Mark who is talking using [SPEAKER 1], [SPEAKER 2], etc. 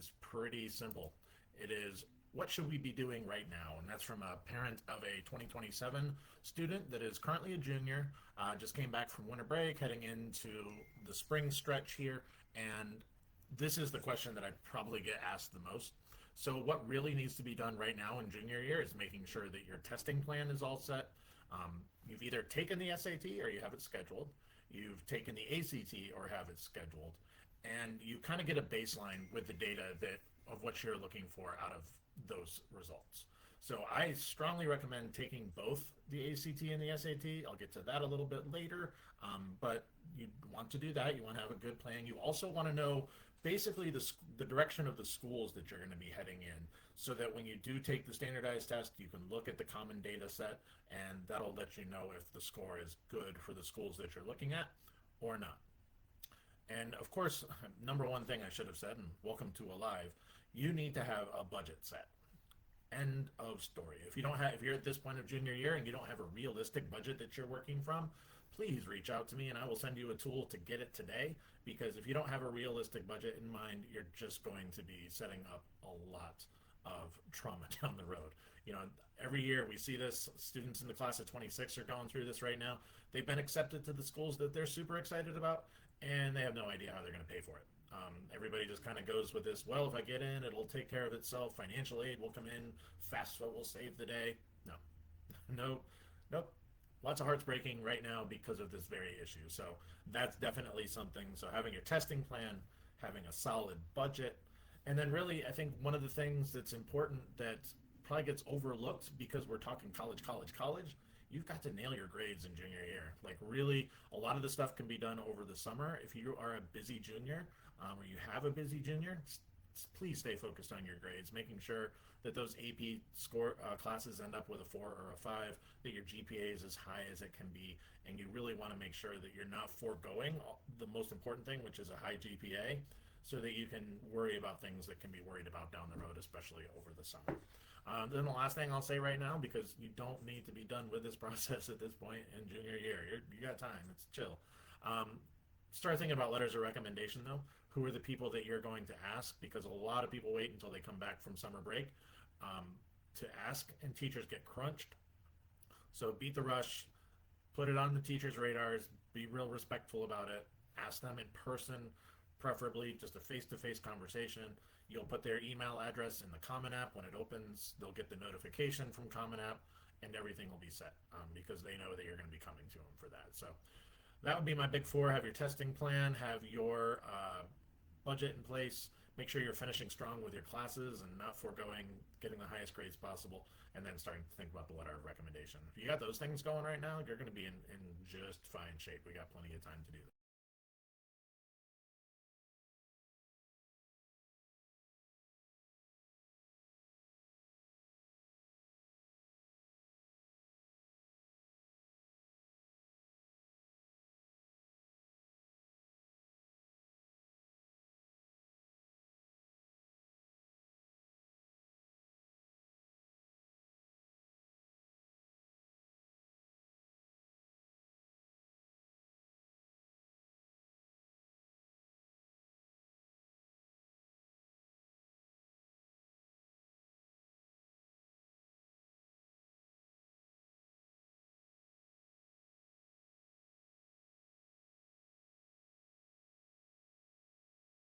[SPEAKER 1] is pretty simple. It is, what should we be doing right now? And that's from a parent of a 2027 student that is currently a junior, just came back from winter break, heading into the spring stretch here. And this is the question that I probably get asked the most. So what really needs to be done right now in junior year is making sure that your testing plan is all set. You've either taken the SAT or you have it scheduled. You've taken the ACT or have it scheduled. And you kind of get a baseline with the data that of what you're looking for out of those results. So I strongly recommend taking both the ACT and the SAT. I'll get to that a little bit later, but you want to do that. You want to have a good plan. You also want to know basically the direction of the schools that you're going to be heading in, so that when you do take the standardized test, you can look at the common data set, and that'll let you know if the score is good for the schools that you're looking at or not. And of course, number one thing I should have said, and welcome to Alive, you need to have a budget set. End of story. If you don't have, if you're at this point of junior year and you don't have a realistic budget that you're working from, please reach out to me and I will send you a tool to get it today. Because if you don't have a realistic budget in mind, you're just going to be setting up a lot of trauma down the road. You know, every year we see this. Students in the class of 26 are going through this right now. They've been accepted to the schools that they're super excited about, and they have no idea how they're going to pay for it. Everybody just kind of goes with this, well, if I get in, it'll take care of itself. Financial aid will come in. FAFSA will save the day. No, no, nope. Lots of hearts breaking right now because of this very issue. So that's definitely something. So having your testing plan, having a solid budget, and then really, I think one of the things that's important that probably gets overlooked because we're talking college, you've got to nail your grades in junior year. Like really, a lot of the stuff can be done over the summer. If you are a busy junior, or you have a busy junior, please stay focused on your grades, making sure that those AP score classes end up with a 4 or a 5, that your GPA is as high as it can be, and you really want to make sure that you're not foregoing the most important thing, which is a high GPA, so that you can worry about things that can be worried about down the road, especially over the summer. Then the last thing I'll say right now, because you don't need to be done with this process at this point in junior year. You got time. It's chill. Start thinking about letters of recommendation, though. Who are the people that you're going to ask? Because a lot of people wait until they come back from summer break to ask, and teachers get crunched. So beat the rush. Put it on the teachers' radars. Be real respectful about it. Ask them in person, preferably just a face-to-face conversation. You'll put their email address in the Common App. When it opens, they'll get the notification from Common App, and everything will be set because they know that you're going to be coming to them for that. So that would be my big four. Have your testing plan, have your budget in place, make sure you're finishing strong with your classes and not foregoing getting the highest grades possible, and then starting to think about the letter of recommendation. If you got those things going right now, you're going to be in just fine shape. We got plenty of time to do that.